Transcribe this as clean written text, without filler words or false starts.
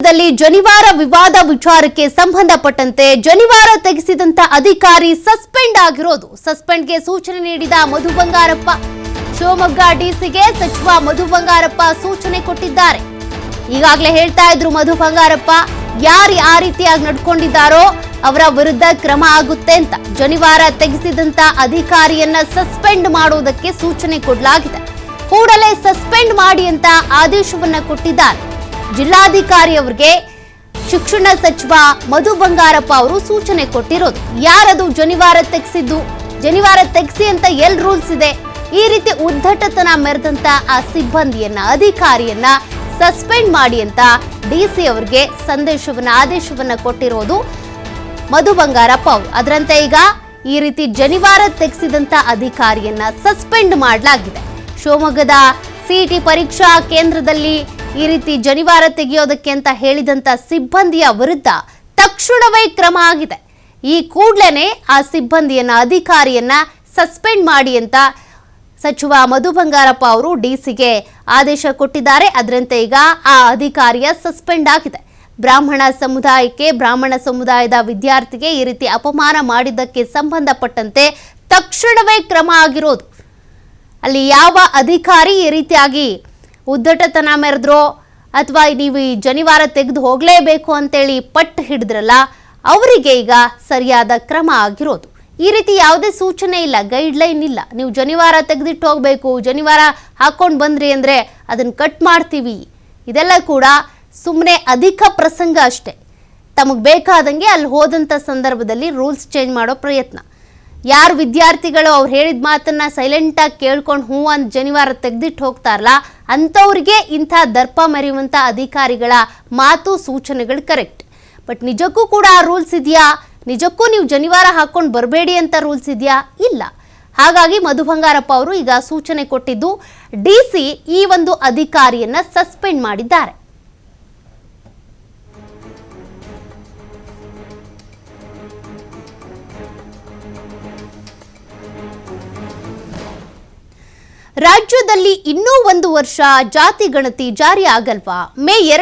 ಜನಿವಾರ ವಿವಾದ ವಿಚಾರಕ್ಕೆ ಸಂಬಂಧಪಟ್ಟಂತೆ ಜನಿವಾರ ತೆಗೆಸಿದಂತ ಅಧಿಕಾರಿ ಸಸ್ಪೆಂಡ್ ಆಗಿರೋದು. ಸಸ್ಪೆಂಡ್ಗೆ ಸೂಚನೆ ನೀಡಿದ ಮಧು ಬಂಗಾರಪ್ಪ. ಶಿವಮೊಗ್ಗ ಡಿಸಿಗೆ ಸಚಿವ ಮಧು ಬಂಗಾರಪ್ಪ ಸೂಚನೆ ಕೊಟ್ಟಿದ್ದಾರೆ. ಈಗಾಗಲೇ ಹೇಳ್ತಾ ಇದ್ರು ಮಧು ಬಂಗಾರಪ್ಪ, ಯಾರು ಆ ರೀತಿಯಾಗಿ ನಡ್ಕೊಂಡಿದ್ದಾರೋ ಅವರ ವಿರುದ್ಧ ಕ್ರಮ ಆಗುತ್ತೆ ಅಂತ. ಜನಿವಾರ ತೆಗೆಸಿದಂತ ಅಧಿಕಾರಿಯನ್ನ ಸಸ್ಪೆಂಡ್ ಮಾಡುವುದಕ್ಕೆ ಸೂಚನೆ ಕೊಡಲಾಗಿದೆ. ಕೂಡಲೇ ಸಸ್ಪೆಂಡ್ ಮಾಡಿ ಅಂತ ಆದೇಶವನ್ನ ಕೊಟ್ಟಿದ್ದಾರೆ. ಜಿಲ್ಲಾಧಿಕಾರಿ ಅವರಿಗೆ ಶಿಕ್ಷಣ ಸಚಿವ ಮಧು ಬಂಗಾರಪ್ಪ ಅವರು ಸೂಚನೆ ಕೊಟ್ಟಿರೋದು. ಯಾರದು ಜನಿವಾರ ತೆಗೆಸಿದ್ದು, ಜನಿವಾರ ತೆಗೆಸಿ ಅಂತ ಎಲ್ ರೂಲ್ಸ್ ಇದೆ? ಈ ರೀತಿ ಉದ್ದಟತನ ಮೆರೆದಂತ ಆ ಸಿಬ್ಬಂದಿಯನ್ನ, ಅಧಿಕಾರಿಯನ್ನ ಸಸ್ಪೆಂಡ್ ಮಾಡಿ ಅಂತ ಡಿಸಿ ಅವರಿಗೆ ಆದೇಶವನ್ನ ಕೊಟ್ಟಿರೋದು ಮಧು ಬಂಗಾರಪ್ಪ ಅವರು. ಅದರಂತೆ ಈಗ ಈ ರೀತಿ ಜನಿವಾರ ತೆಗೆಸಿದಂತ ಅಧಿಕಾರಿಯನ್ನ ಸಸ್ಪೆಂಡ್ ಮಾಡಲಾಗಿದೆ. ಶಿವಮೊಗ್ಗದ ಸಿಇಟಿ ಪರೀಕ್ಷಾ ಕೇಂದ್ರದಲ್ಲಿ ಈ ರೀತಿ ಜನಿವಾರ ತೆಗೆಯೋದಕ್ಕೆ ಅಂತ ಹೇಳಿದಂತ ಸಿಬ್ಬಂದಿಯ ವಿರುದ್ಧ ತಕ್ಷಣವೇ ಕ್ರಮ ಆಗಿದೆ. ಈ ಕೂಡಲೇ ಆ ಸಿಬ್ಬಂದಿಯನ್ನ, ಅಧಿಕಾರಿಯನ್ನ ಸಸ್ಪೆಂಡ್ ಮಾಡಿ ಅಂತ ಸಚಿವ ಮಧು ಬಂಗಾರಪ್ಪ ಅವರು ಡಿಸಿಗೆ ಆದೇಶ ಕೊಟ್ಟಿದ್ದಾರೆ. ಅದರಂತೆ ಈಗ ಆ ಅಧಿಕಾರಿಯ ಸಸ್ಪೆಂಡ್ ಆಗಿದೆ. ಬ್ರಾಹ್ಮಣ ಸಮುದಾಯದ ವಿದ್ಯಾರ್ಥಿಗೆ ಈ ರೀತಿ ಅಪಮಾನ ಮಾಡಿದ್ದಕ್ಕೆ ಸಂಬಂಧಪಟ್ಟಂತೆ ತಕ್ಷಣವೇ ಕ್ರಮ ಆಗಿರೋದು. ಅಲ್ಲಿ ಯಾವ ಅಧಿಕಾರಿ ಈ ರೀತಿಯಾಗಿ ಉದ್ದಟತನ ಮೆರೆದ್ರೋ ಅಥವಾ ನೀವು ಈ ಜನಿವಾರ ತೆಗೆದು ಹೋಗಲೇಬೇಕು ಅಂತೇಳಿ ಪಟ್ಟು ಹಿಡಿದ್ರಲ್ಲ, ಅವರಿಗೆ ಈಗ ಸರಿಯಾದ ಕ್ರಮ ಆಗಿರೋದು. ಈ ರೀತಿ ಯಾವುದೇ ಸೂಚನೆ ಇಲ್ಲ, ಗೈಡ್ಲೈನ್ ಇಲ್ಲ. ನೀವು ಜನಿವಾರ ತೆಗೆದಿಟ್ಟು ಹೋಗಬೇಕು, ಜನಿವಾರ ಹಾಕೊಂಡು ಬಂದ್ರಿ ಅಂದರೆ ಅದನ್ನು ಕಟ್ ಮಾಡ್ತೀವಿ, ಇದೆಲ್ಲ ಕೂಡ ಸುಮ್ಮನೆ ಅಧಿಕ ಪ್ರಸಂಗ ಅಷ್ಟೇ. ತಮಗೆ ಬೇಕಾದಂಗೆ ಅಲ್ಲಿ ಹೋದಂಥ ಸಂದರ್ಭದಲ್ಲಿ ರೂಲ್ಸ್ ಚೇಂಜ್ ಮಾಡೋ ಪ್ರಯತ್ನ. ಯಾರು ವಿದ್ಯಾರ್ಥಿಗಳು ಅವ್ರು ಹೇಳಿದ ಮಾತನ್ನ ಸೈಲೆಂಟಾಗಿ ಕೇಳ್ಕೊಂಡು ಹೂ ಅಂತ ಜನಿವಾರ ತೆಗೆದಿಟ್ಟು ಹೋಗ್ತಾರಲ್ಲ, ಅಂಥವ್ರಿಗೆ ಇಂಥ ದರ್ಪ ಮೆರೆಯುವಂಥ ಅಧಿಕಾರಿಗಳ ಮಾತು, ಸೂಚನೆಗಳು ಕರೆಕ್ಟ್. ಬಟ್ ನಿಜಕ್ಕೂ ಕೂಡ ಆ ರೂಲ್ಸ್ ಇದೆಯಾ? ನಿಜಕ್ಕೂ ನೀವು ಜನಿವಾರ ಹಾಕೊಂಡು ಬರಬೇಡಿ ಅಂತ ರೂಲ್ಸ್ ಇದೆಯಾ? ಇಲ್ಲ. ಹಾಗಾಗಿ ಮಧು ಬಂಗಾರಪ್ಪ ಅವರು ಈಗ ಸೂಚನೆ ಕೊಟ್ಟಿದ್ದು, ಡಿಸಿ ಈ ಒಂದು ಅಧಿಕಾರಿಯನ್ನ ಸಸ್ಪೆಂಡ್ ಮಾಡಿದ್ದಾರೆ. ರಾಜ್ಯದಲ್ಲಿ ಇನ್ನೂ 1 ವರ್ಷ ಜಾತಿ ಗಣತಿ ಜಾರಿ ಆಗಲ್ವಾ? ಮೇ